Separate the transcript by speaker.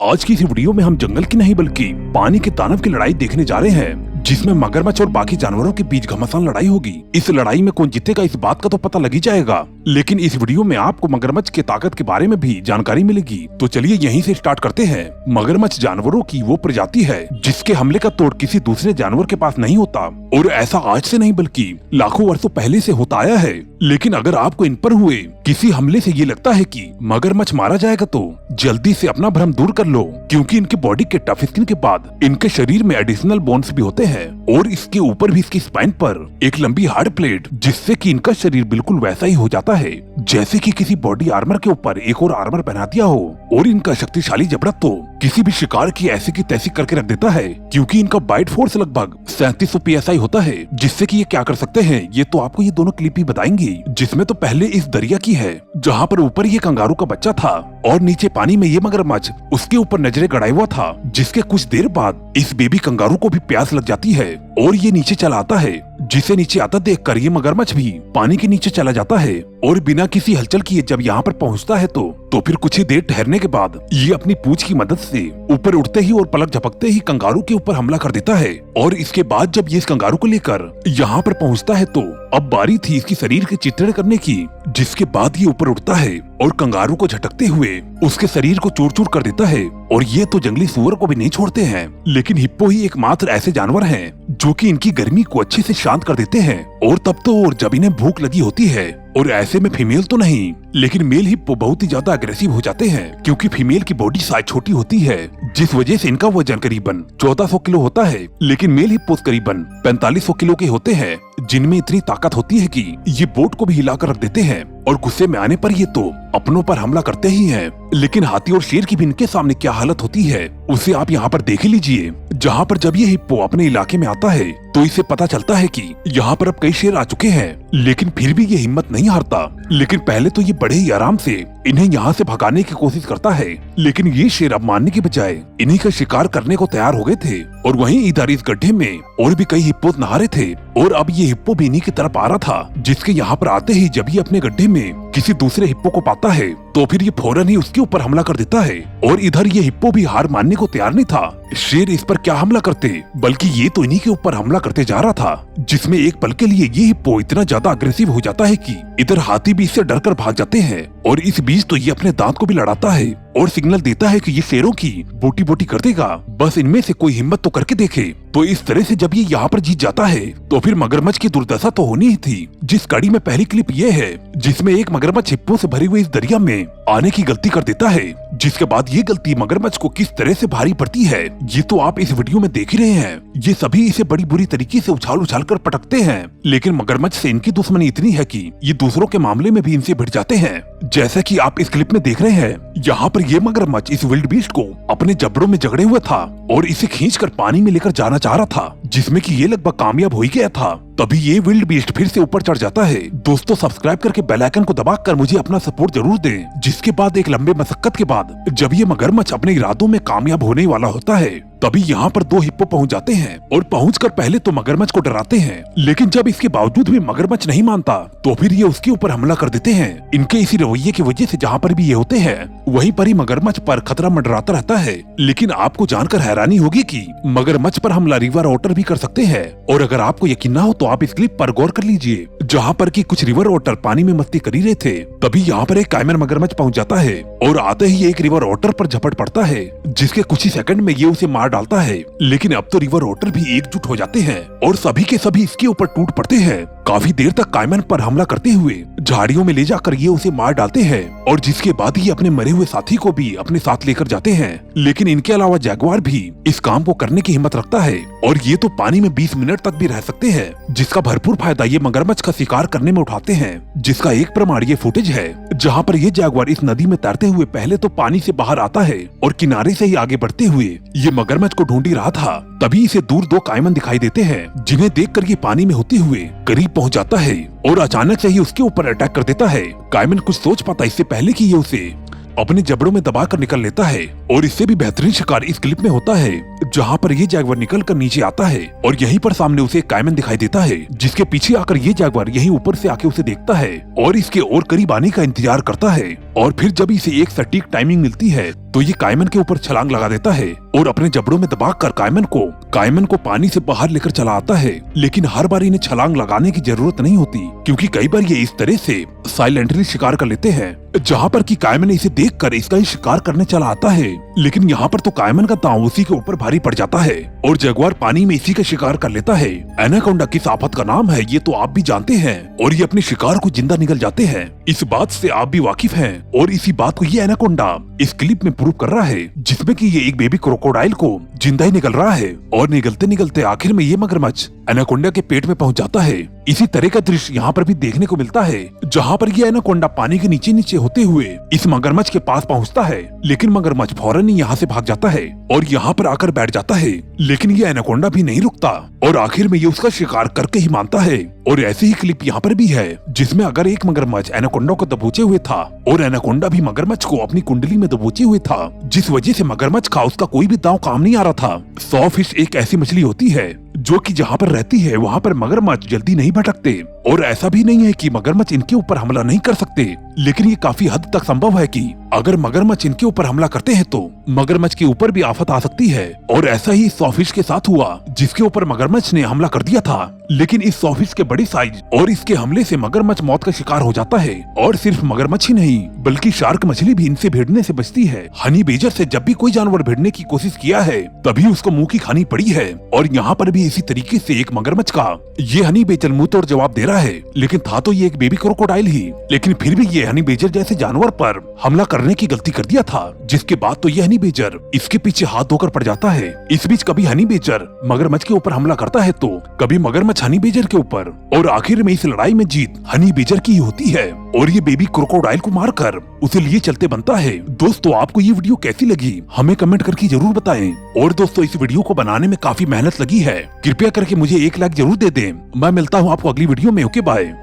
Speaker 1: आज की इस वीडियो में हम जंगल की नहीं बल्कि पानी के दानव की लड़ाई देखने जा रहे हैं, जिसमें मगरमच्छ और बाकी जानवरों के बीच घमासान लड़ाई होगी। इस लड़ाई में कौन जीतेगा इस बात का तो पता लग ही जाएगा, लेकिन इस वीडियो में आपको मगरमच्छ की ताकत के बारे में भी जानकारी मिलेगी। तो चलिए यहीं से स्टार्ट करते हैं। मगरमच्छ जानवरों की वो प्रजाति है जिसके हमले का तोड़ किसी दूसरे जानवर के पास नहीं होता, और ऐसा आज से नहीं बल्कि लाखों वर्षों पहले से होता आया है। लेकिन अगर आपको इन पर हुए किसी हमले से ये लगता है कि मगरमच्छ मारा जाएगा तो जल्दी से अपना भ्रम दूर कर लो, क्योंकि इनके बॉडी के टफ स्किन के बाद इनके शरीर में एडिशनल बोन्स भी होते हैं, और इसके ऊपर भी इसकी स्पाइन पर एक लंबी हार्ड प्लेट, जिससे कि इनका शरीर बिल्कुल वैसा ही हो जाता है जैसे कि किसी बॉडी आर्मर के ऊपर एक और आर्मर पहना दिया हो। और इनका शक्तिशाली जबड़ा तो किसी भी शिकार की ऐसी की तैसी करके रख देता है, क्योंकि इनका बाइट फोर्स लगभग 3700 PSI होता है, जिससे कि ये क्या कर सकते हैं ये तो आपको ये दोनों क्लिप ही बताएंगे। जिसमें तो पहले इस दरिया की है जहाँ पर ऊपर ये कंगारू का बच्चा था और नीचे पानी में ये मगरमच्छ उसके ऊपर नजरें गड़ाया हुआ था, जिसके कुछ देर बाद इस बेबी कंगारू को भी प्यास लग जाती है और ये नीचे चला आता है, जिसे नीचे आता देखकर ये मगरमच्छ भी पानी के नीचे चला जाता है। और बिना किसी हलचल किए जब यहाँ पर पहुँचता है तो फिर कुछ ही देर ठहरने के बाद ये अपनी पूंछ की मदद से ऊपर उठते ही और पलक झपकते ही कंगारू के ऊपर हमला कर देता है। और इसके बाद जब ये इस कंगारू को लेकर यहाँ पर पहुँचता है तो अब बारी थी इसकी शरीर के चित्रण करने की, जिसके बाद ये ऊपर उठता है और कंगारू को झटकते हुए उसके शरीर को चूर चूर कर देता है। और ये तो जंगली सूअर को भी नहीं छोड़ते हैं, लेकिन हिप्पो ही एकमात्र ऐसे जानवर हैं जो कि इनकी गर्मी को अच्छे से शांत कर देते हैं। और तब तो और जब इन्हें भूख लगी होती है, और ऐसे में फीमेल तो नहीं लेकिन मेल हिप्पो बहुत ही ज्यादा अग्रेसिव हो जाते हैं, क्योंकि फीमेल की बॉडी साइज छोटी होती है, जिस वजह से इनका वजन करीबन 1400 किलो होता है, लेकिन मेल हिप्पोस करीबन 4500 किलो के होते हैं, जिनमें इतनी ताकत होती है कि ये बोट को भी हिलाकर रख देते हैं। और गुस्से में आने पर ये तो अपनों पर हमला करते ही हैं। लेकिन हाथी और शेर की भी इनके सामने क्या हालत होती है उसे आप यहाँ पर देख लीजिए, जहाँ पर जब ये हिप्पो अपने इलाके में आता है तो इसे पता चलता है कि यहाँ पर अब कई शेर आ चुके हैं, लेकिन फिर भी ये हिम्मत नहीं हारता। लेकिन पहले तो ये बड़े ही आराम से इन्हें यहाँ से भगाने की कोशिश करता है, लेकिन ये शेर अब मारने के बजाय इन्हीं का शिकार करने को तैयार हो गए थे। और वहीं इधर इस गड्ढे में और भी कई हिप्पोस नहा रहे थे, और अब ये हिप्पो भी इन्हीं की तरफ आ रहा था, जिसके यहाँ पर आते ही जब ये अपने गड्ढे में किसी दूसरे हिप्पो को पाता है तो फिर ये फौरन ही उसके ऊपर हमला कर देता है। और इधर ये हिप्पो भी हार मानने को तैयार नहीं था। शेर इस पर क्या हमला करते, बल्कि ये तो इन्हीं के ऊपर हमला करते जा रहा था, जिसमें एक पल के लिए ये हिप्पो इतना ज्यादा अग्रेसिव हो जाता है कि इधर हाथी भी इससे डरकर भाग जाते हैं। और इस बीच तो ये अपने दांत को भी लड़ाता है और सिग्नल देता है कि ये शेरों की बोटी बोटी कर देगा, बस इनमें से कोई हिम्मत तो करके देखे। तो इस तरह से जब ये यहाँ पर जीत जाता है तो फिर मगरमच्छ की दुर्दशा तो होनी ही थी। जिस कड़ी में पहली क्लिप ये है जिसमें एक मगरमच्छ हिप्पो से भरी हुई इस दरिया में आने की गलती कर देता है, जिसके बाद ये गलती मगरमच्छ को किस तरह से भारी पड़ती है ये तो आप इस वीडियो में देख ही रहे हैं। ये सभी इसे बड़ी बुरी तरीके से उछाल उछाल कर पटकते हैं, लेकिन मगरमच्छ से इनकी दुश्मनी इतनी है कि ये दूसरों के मामले में भी इनसे भिड़ जाते हैं। जैसा कि आप इस क्लिप में देख रहे हैं, यहाँ पर ये मगरमच्छ इस विल्ड बीस्ट को अपने जबड़ों में जकड़े हुए था और इसे खींचकर पानी में लेकर जाना चाह रहा था, जिसमें कि ये लगभग कामयाब हो ही गया था। तभी ये विल्ड बीस्ट फिर से ऊपर चढ़ जाता है। दोस्तों सब्सक्राइब करके बेल आइकन को दबाकर मुझे अपना सपोर्ट जरूर दें। जिसके बाद एक लंबे मशक्कत के बाद जब ये मगरमच्छ अपने इरादों में कामयाब होने वाला होता है, तभी यहाँ पर दो हिप्पो पहुँच जाते हैं और पहुंचकर पहले तो मगरमच्छ को डराते हैं, लेकिन जब इसके बावजूद भी मगरमच्छ नहीं मानता तो फिर ये उसके ऊपर हमला कर देते हैं। इनके इसी रवैये की वजह से जहाँ पर भी ये होते हैं वहीं पर ही मगरमच्छ पर खतरा मंडराता रहता है। लेकिन आपको जानकर हैरानी होगी कि मगरमच्छ पर हमला रिवर ओटर भी कर सकते हैं। और अगर आपको यकीन ना हो तो आप इस क्लिप पर गौर कर लीजिए, जहाँ पर कि कुछ रिवर ओटर पानी में मस्ती कर ही रहे थे। तभी यहाँ पर एक काइमन मगरमच्छ पहुँच जाता है और आते ही एक रिवर ओटर पर झपट पड़ता है, जिसके कुछ ही सेकंड में ये उसे मार डालता है। लेकिन अब तो रिवर ओटर भी एकजुट हो जाते हैं और सभी के सभी इसके ऊपर टूट पड़ते हैं। काफी देर तक काइमन पर हमला करते हुए झाड़ियों में ले जाकर ये उसे मार डालते हैं, और जिसके बाद ही अपने मरे हुए साथी को भी अपने साथ लेकर जाते हैं। लेकिन इनके अलावा जैगुआर भी इस काम को करने की हिम्मत रखता है, और ये तो पानी में 20 मिनट तक भी रह सकते हैं, जिसका भरपूर फायदा ये मगरमच्छ का शिकार करने में उठाते हैं। जिसका एक प्रमाण ये फुटेज है जहाँ पर ये जैगुआर इस नदी में तैरते हुए पहले तो पानी से बाहर आता है और किनारे से ही आगे बढ़ते हुए ये मगरमच्छ को ढूंढ ही रहा था। तभी इसे दूर दो काइमन दिखाई देते हैं, जिन्हें देखकर ये पानी में होते हुए करीब पहुंच जाता है और अचानक से ही उसके ऊपर अटैक कर देता है। काइमन कुछ सोच पाता इससे पहले कि ये उसे अपने जबड़ों में दबाकर निकल लेता है। और इससे भी बेहतरीन शिकार इस क्लिप में होता है, जहाँ पर ये जैगवर निकल कर नीचे आता है और यहीं पर सामने उसे एक कायमन दिखाई देता है, जिसके पीछे आकर ये जैगवर यहीं ऊपर से आके उसे देखता है और इसके और करीब आने का इंतजार करता है। और फिर जब इसे एक सटीक टाइमिंग मिलती है तो ये कायमन के ऊपर छलांग लगा देता है और अपने जबड़ों में दबाकर कायमन को पानी से बाहर लेकर चला आता है। लेकिन हर बार इन्हें छलांग लगाने की जरूरत नहीं होती, क्योंकि कई बार ये इस तरह से साइलेंटली शिकार कर लेते हैं जहाँ पर कि कायमन इसे देखकर इसका ही शिकार करने चला आता है। लेकिन यहाँ पर तो कायमन का दांव उसी के ऊपर भारी पड़ जाता है और जगुआर पानी में इसी का शिकार कर लेता है। एनाकोंडा किस आफत का नाम है ये तो आप भी जानते हैं और ये अपने शिकार को जिंदा निगल जाते हैं, इस बात से आप भी वाकिफ हैं। और इसी बात को ये एनाकोंडा इस क्लिप में प्रूव कर रहा है, जिसमें कि ये एक बेबी क्रोकोडाइल को जिंदा ही निकल रहा है और निगलते निगलते आखिर में ये मगरमच्छ एनाकोंडा के पेट में पहुंच जाता है। इसी तरह का दृश्य यहाँ पर भी देखने को मिलता है, जहाँ पर ये एनाकोंडा पानी के नीचे नीचे होते हुए इस मगरमच्छ के पास पहुँचता है, लेकिन मगरमच्छ फौरन ही यहाँ से भाग जाता है और यहाँ पर आकर बैठ जाता है। लेकिन ये एनाकोंडा भी नहीं रुकता और आखिर में ये उसका शिकार करके ही मानता है। और ऐसी ही क्लिप यहाँ पर भी है, जिसमें अगर एक मगरमच्छ एनाकोंडा को दबोचे हुए था और एनाकोंडा भी मगरमच्छ को अपनी कुंडली में दबोचे हुए था, जिस वजह से मगरमच्छ का उसका कोई भी दांव काम नहीं आ रहा था। सॉफिश एक ऐसी मछली होती है जो कि जहाँ पर रहती है वहाँ पर मगरमच्छ जल्दी नहीं भटकते और ऐसा भी नहीं है कि मगरमच्छ इनके ऊपर हमला नहीं कर सकते, लेकिन ये काफी हद तक संभव है कि अगर मगरमच्छ इनके ऊपर हमला करते हैं तो मगरमच्छ के ऊपर भी आफत आ सकती है। और ऐसा ही सॉफिश के साथ हुआ, जिसके ऊपर मगरमच्छ ने हमला कर दिया था, लेकिन इस सॉफिश के बड़ी साइज और इसके हमले से मगरमच्छ मौत का शिकार हो जाता है। और सिर्फ मगरमच्छ ही नहीं बल्कि शार्क मछली भी इनसे भिड़ने से बचती है। हनी बेजर से जब भी कोई जानवर भिड़ने की कोशिश किया है तभी उसको मुंह की खानी पड़ी है और यहाँ पर भी इसी तरीके से एक मगरमच्छ का ये हनी बेजर मुंह तोड़ जवाब दे रहा है, लेकिन था तो ये एक बेबी क्रोकोडाइल ही, लेकिन फिर भी ये हनी बेजर जैसे जानवर पर हमला करने की गलती कर दिया था, जिसके बाद तो ये हनी बेजर इसके पीछे हाथ धोकर पड़ जाता है। इस बीच कभी हनी बेजर मगरमच्छ के ऊपर हमला करता है तो कभी मगरमच्छ हनी बेजर के ऊपर, और आखिर में इस लड़ाई में जीत हनी बेजर की ही होती है और ये बेबी क्रोकोडाइल को मारकर उसे लिए चलते बनता है। दोस्तों आपको ये वीडियो कैसी लगी हमें कमेंट करके जरूर बताएं। और दोस्तों इस वीडियो को बनाने में काफी मेहनत लगी है, कृपया करके मुझे 1 लाइक जरूर दे दें। मैं मिलता हूँ आपको अगली वीडियो में। Okay bye.